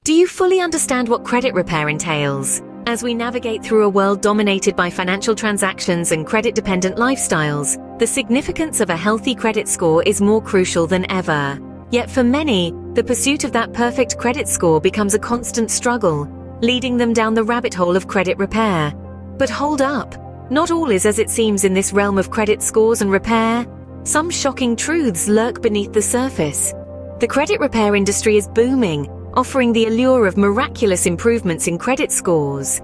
Do you fully understand what credit repair entails? As we navigate through a world dominated by financial transactions and credit-dependent lifestyles, the significance of a healthy credit score is more crucial than ever. Yet for many, the pursuit of that perfect credit score becomes a constant struggle, leading them down the rabbit hole of credit repair. But hold up, not all is as it seems in this realm of credit scores and repair. Some shocking truths lurk beneath the surface. The credit repair industry is booming, offering the allure of miraculous improvements in credit scores.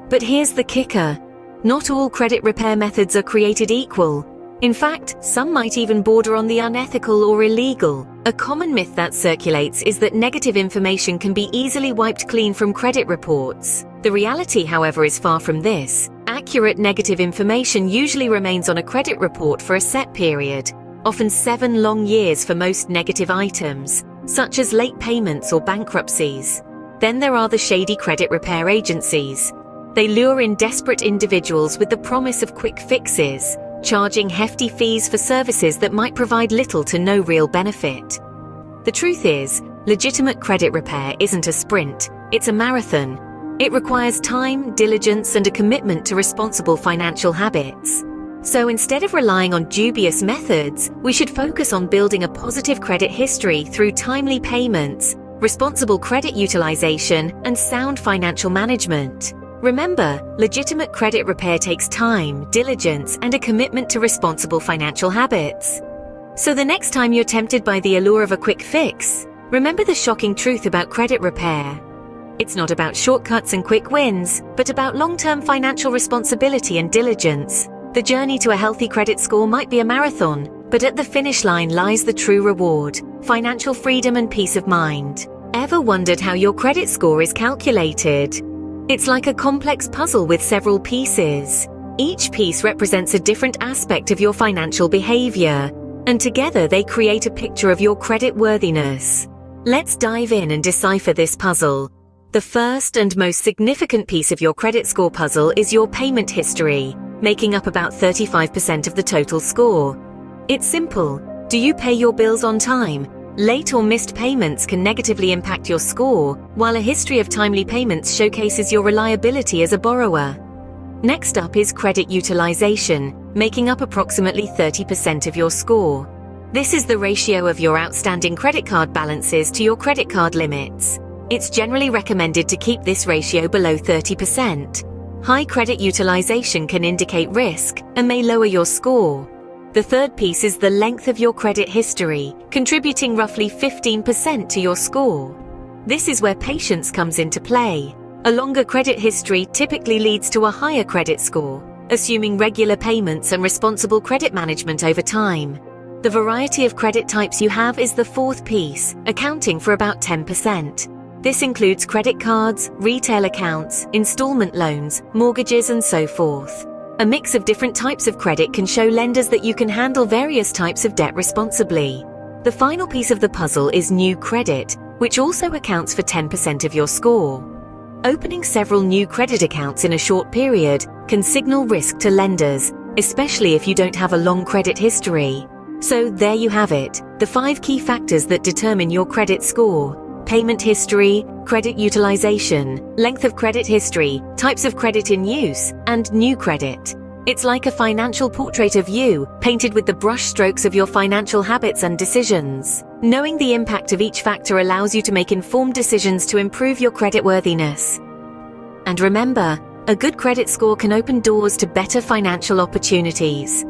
But here's the kicker. Not all credit repair methods are created equal. In fact, some might even border on the unethical or illegal. A common myth that circulates is that negative information can be easily wiped clean from credit reports. The reality, however, is far from this. Accurate negative information usually remains on a credit report for a set period, often 7 long years for most negative items, such as late payments or bankruptcies. Then there are the shady credit repair agencies. They lure in desperate individuals with the promise of quick fixes, charging hefty fees for services that might provide little to no real benefit. The truth is, legitimate credit repair isn't a sprint, it's a marathon. It requires time, diligence, and a commitment to responsible financial habits. So instead of relying on dubious methods, we should focus on building a positive credit history through timely payments, responsible credit utilization, and sound financial management. Remember, legitimate credit repair takes time, diligence, and a commitment to responsible financial habits. So the next time you're tempted by the allure of a quick fix, remember the shocking truth about credit repair. It's not about shortcuts and quick wins, but about long-term financial responsibility and diligence. The journey to a healthy credit score might be a marathon, but at the finish line lies the true reward: financial freedom and peace of mind. Ever wondered how your credit score is calculated? It's like a complex puzzle with several pieces. Each piece represents a different aspect of your financial behavior, and together they create a picture of your credit worthiness. Let's dive in and decipher this puzzle. The first and most significant piece of your credit score puzzle is your payment history, making up about 35% of the total score. It's simple. Do you pay your bills on time? Late or missed payments can negatively impact your score, while a history of timely payments showcases your reliability as a borrower. Next up is credit utilization, making up approximately 30% of your score. This is the ratio of your outstanding credit card balances to your credit card limits. It's generally recommended to keep this ratio below 30%. High credit utilization can indicate risk and may lower your score. The third piece is the length of your credit history, contributing roughly 15% to your score. This is where patience comes into play. A longer credit history typically leads to a higher credit score, assuming regular payments and responsible credit management over time. The variety of credit types you have is the fourth piece, accounting for about 10%. This includes credit cards, retail accounts, installment loans, mortgages, and so forth. A mix of different types of credit can show lenders that you can handle various types of debt responsibly. The final piece of the puzzle is new credit, which also accounts for 10% of your score. Opening several new credit accounts in a short period can signal risk to lenders, especially if you don't have a long credit history. So there you have it, the 5 key factors that determine your credit score: payment history, credit utilization, length of credit history, types of credit in use, and new credit. It's like a financial portrait of you, painted with the brushstrokes of your financial habits and decisions. Knowing the impact of each factor allows you to make informed decisions to improve your creditworthiness. And remember, a good credit score can open doors to better financial opportunities.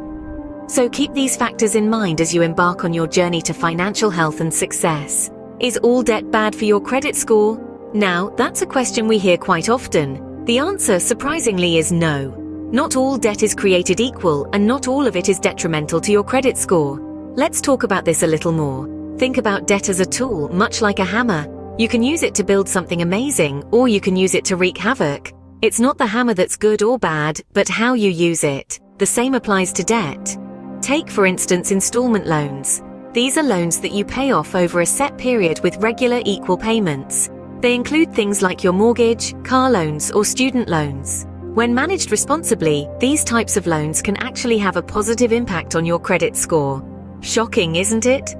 So keep these factors in mind as you embark on your journey to financial health and success. Is all debt bad for your credit score? Now, that's a question we hear quite often. The answer, surprisingly, is no. Not all debt is created equal, and not all of it is detrimental to your credit score. Let's talk about this a little more. Think about debt as a tool, much like a hammer. You can use it to build something amazing, or you can use it to wreak havoc. It's not the hammer that's good or bad, but how you use it. The same applies to debt. Take, for instance, installment loans. These are loans that you pay off over a set period with regular equal payments. They include things like your mortgage, car loans, or student loans. When managed responsibly, these types of loans can actually have a positive impact on your credit score. Shocking, isn't it?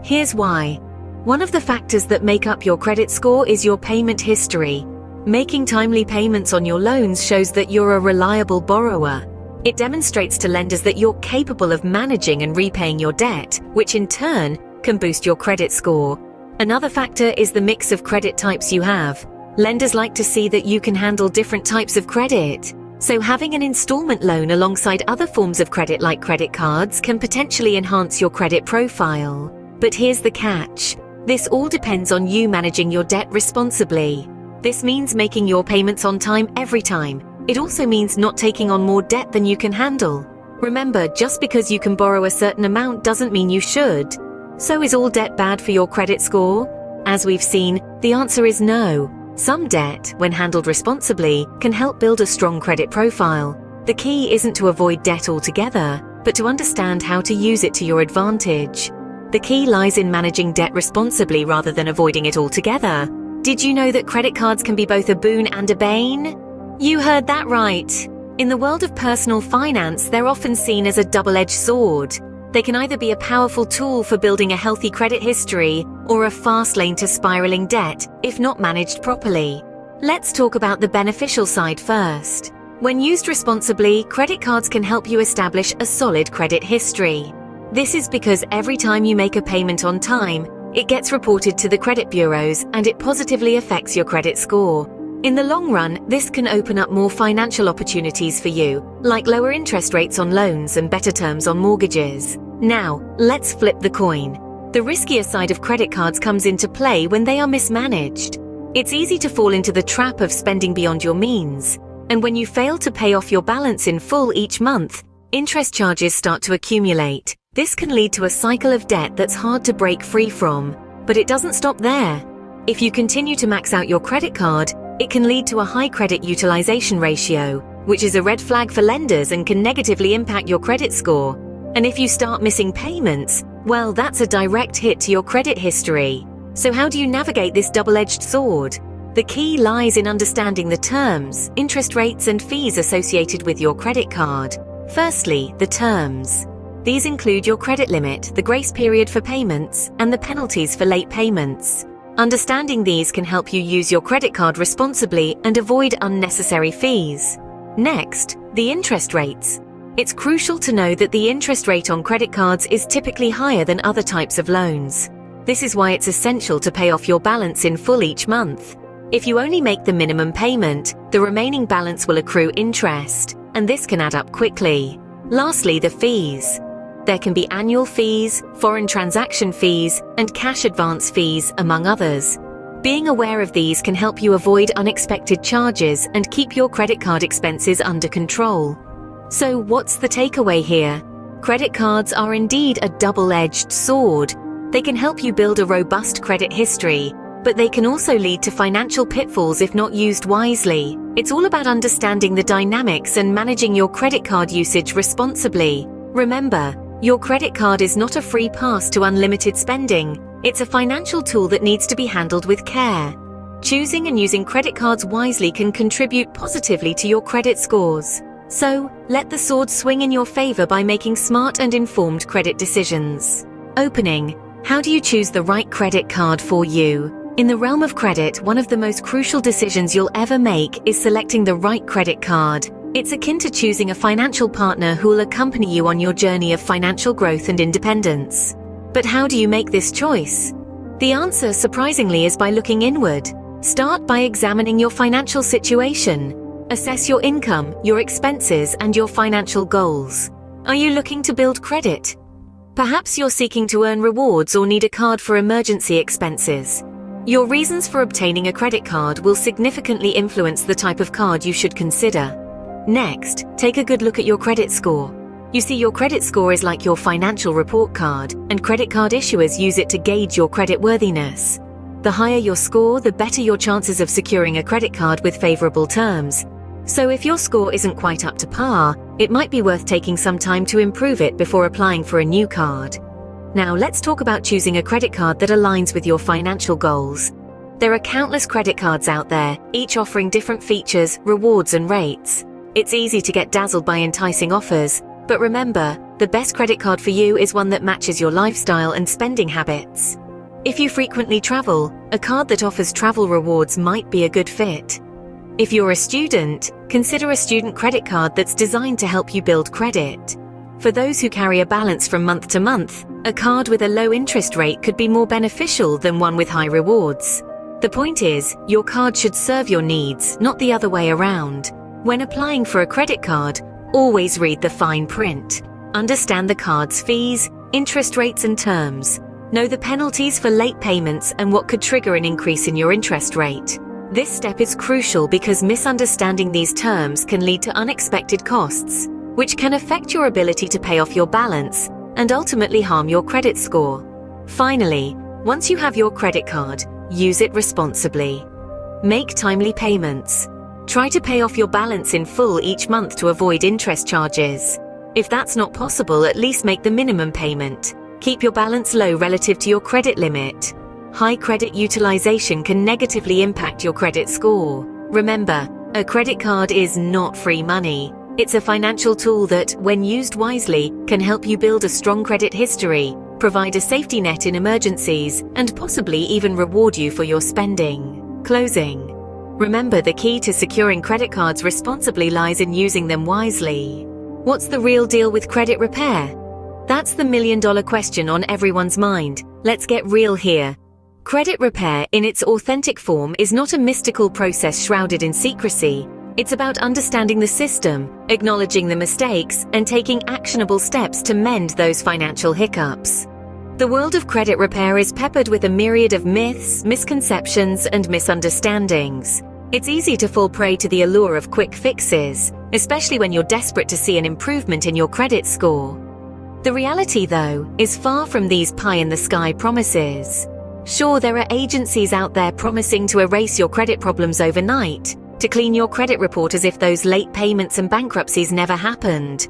Here's why. One of the factors that make up your credit score is your payment history. Making timely payments on your loans shows that you're a reliable borrower. It demonstrates to lenders that you're capable of managing and repaying your debt, which in turn can boost your credit score. Another factor is the mix of credit types you have. Lenders like to see that you can handle different types of credit. So having an installment loan alongside other forms of credit like credit cards can potentially enhance your credit profile. But here's the catch. This all depends on you managing your debt responsibly. This means making your payments on time every time. It also means not taking on more debt than you can handle. Remember, just because you can borrow a certain amount doesn't mean you should. So is all debt bad for your credit score? As we've seen, the answer is no. Some debt, when handled responsibly, can help build a strong credit profile. The key isn't to avoid debt altogether, but to understand how to use it to your advantage. The key lies in managing debt responsibly rather than avoiding it altogether. Did you know that credit cards can be both a boon and a bane? You heard that right. In the world of personal finance, they're often seen as a double-edged sword. They can either be a powerful tool for building a healthy credit history or a fast lane to spiraling debt if not managed properly. Let's talk about the beneficial side first. When used responsibly, credit cards can help you establish a solid credit history. This is because every time you make a payment on time, it gets reported to the credit bureaus and it positively affects your credit score. In the long run, this can open up more financial opportunities for you, like lower interest rates on loans and better terms on mortgages. Now, let's flip the coin. The riskier side of credit cards comes into play when they are mismanaged. It's easy to fall into the trap of spending beyond your means. And when you fail to pay off your balance in full each month, interest charges start to accumulate. This can lead to a cycle of debt that's hard to break free from. But it doesn't stop there. If you continue to max out your credit card, it can lead to a high credit utilization ratio, which is a red flag for lenders and can negatively impact your credit score. And if you start missing payments, well, that's a direct hit to your credit history. So how do you navigate this double-edged sword? The key lies in understanding the terms, interest rates, and fees associated with your credit card. Firstly, the terms. These include your credit limit, the grace period for payments, and the penalties for late payments. Understanding these can help you use your credit card responsibly and avoid unnecessary fees. Next, the interest rates. It's crucial to know that the interest rate on credit cards is typically higher than other types of loans. This is why it's essential to pay off your balance in full each month. If you only make the minimum payment, the remaining balance will accrue interest, and this can add up quickly. Lastly, the fees. There can be annual fees, foreign transaction fees, and cash advance fees, among others. Being aware of these can help you avoid unexpected charges and keep your credit card expenses under control. So what's the takeaway here? Credit cards are indeed a double-edged sword. They can help you build a robust credit history, but they can also lead to financial pitfalls if not used wisely. It's all about understanding the dynamics and managing your credit card usage responsibly. Remember, your credit card is not a free pass to unlimited spending. It's a financial tool that needs to be handled with care. Choosing and using credit cards wisely can contribute positively to your credit scores. So, let the sword swing in your favor by making smart and informed credit decisions. Opening. How do you choose the right credit card for you? In the realm of credit, one of the most crucial decisions you'll ever make is selecting the right credit card. It's akin to choosing a financial partner who will accompany you on your journey of financial growth and independence. But how do you make this choice? The answer, surprisingly, is by looking inward. Start by examining your financial situation. Assess your income, your expenses, and your financial goals. Are you looking to build credit? Perhaps you're seeking to earn rewards or need a card for emergency expenses. Your reasons for obtaining a credit card will significantly influence the type of card you should consider. Next, take a good look at your credit score. You see, your credit score is like your financial report card, and credit card issuers use it to gauge your credit worthiness. The higher your score, the better your chances of securing a credit card with favorable terms. So if your score isn't quite up to par, it might be worth taking some time to improve it before applying for a new card. Now let's talk about choosing a credit card that aligns with your financial goals. There are countless credit cards out there, each offering different features, rewards, and rates. It's easy to get dazzled by enticing offers, but remember, the best credit card for you is one that matches your lifestyle and spending habits. If you frequently travel, a card that offers travel rewards might be a good fit. If you're a student, consider a student credit card that's designed to help you build credit. For those who carry a balance from month to month, a card with a low interest rate could be more beneficial than one with high rewards. The point is, your card should serve your needs, not the other way around. When applying for a credit card, always read the fine print. Understand the card's fees, interest rates and terms. Know the penalties for late payments and what could trigger an increase in your interest rate. This step is crucial because misunderstanding these terms can lead to unexpected costs, which can affect your ability to pay off your balance and ultimately harm your credit score. Finally, once you have your credit card, use it responsibly. Make timely payments. Try to pay off your balance in full each month to avoid interest charges. If that's not possible, at least make the minimum payment. Keep your balance low relative to your credit limit. High credit utilization can negatively impact your credit score. Remember, a credit card is not free money. It's a financial tool that, when used wisely, can help you build a strong credit history, provide a safety net in emergencies, and possibly even reward you for your spending. Closing. Remember, the key to securing credit cards responsibly lies in using them wisely. What's the real deal with credit repair? That's the million-dollar question on everyone's mind. Let's get real here. Credit repair, in its authentic form, is not a mystical process shrouded in secrecy. It's about understanding the system, acknowledging the mistakes, and taking actionable steps to mend those financial hiccups. The world of credit repair is peppered with a myriad of myths, misconceptions, and misunderstandings. It's easy to fall prey to the allure of quick fixes, especially when you're desperate to see an improvement in your credit score. The reality, though, is far from these pie-in-the-sky promises. Sure, there are agencies out there promising to erase your credit problems overnight, to clean your credit report as if those late payments and bankruptcies never happened.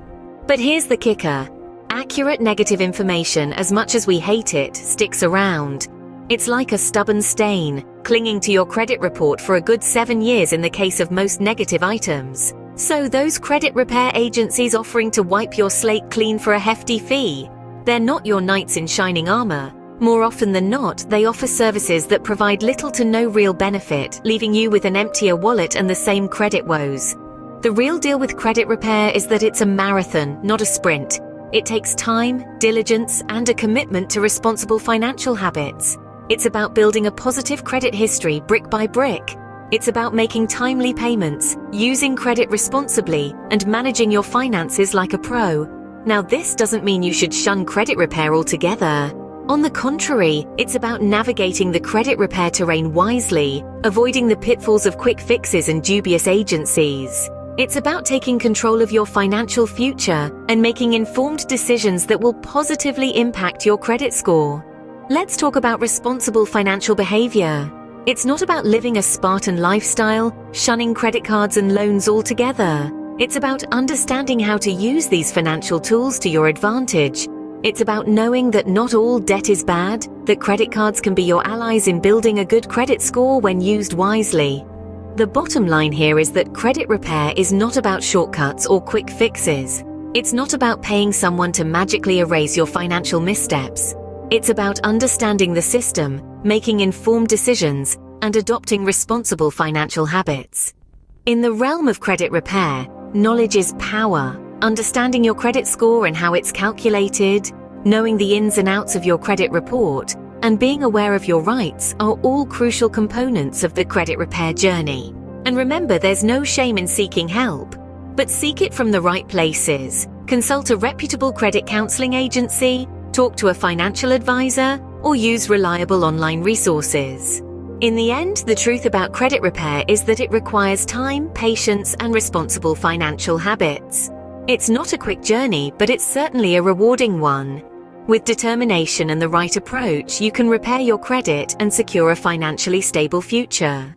But here's the kicker. Accurate negative information, as much as we hate it, sticks around. It's like a stubborn stain, clinging to your credit report for a good 7 years in the case of most negative items. So those credit repair agencies offering to wipe your slate clean for a hefty fee, they're not your knights in shining armor. More often than not, they offer services that provide little to no real benefit, leaving you with an emptier wallet and the same credit woes. The real deal with credit repair is that it's a marathon, not a sprint. It takes time, diligence, and a commitment to responsible financial habits. It's about building a positive credit history brick by brick. It's about making timely payments, using credit responsibly, and managing your finances like a pro. Now, this doesn't mean you should shun credit repair altogether. On the contrary, it's about navigating the credit repair terrain wisely, avoiding the pitfalls of quick fixes and dubious agencies. It's about taking control of your financial future and making informed decisions that will positively impact your credit score. Let's talk about responsible financial behavior. It's not about living a Spartan lifestyle, shunning credit cards and loans altogether. It's about understanding how to use these financial tools to your advantage. It's about knowing that not all debt is bad, that credit cards can be your allies in building a good credit score when used wisely. The bottom line here is that credit repair is not about shortcuts or quick fixes. It's not about paying someone to magically erase your financial missteps. It's about understanding the system, making informed decisions, and adopting responsible financial habits. In the realm of credit repair, knowledge is power. Understanding your credit score and how it's calculated, knowing the ins and outs of your credit report, and being aware of your rights are all crucial components of the credit repair journey. And remember, there's no shame in seeking help, but seek it from the right places. Consult a reputable credit counseling agency, talk to a financial advisor, or use reliable online resources. In the end, the truth about credit repair is that it requires time, patience, and responsible financial habits. It's not a quick journey, but it's certainly a rewarding one. With determination and the right approach, you can repair your credit and secure a financially stable future.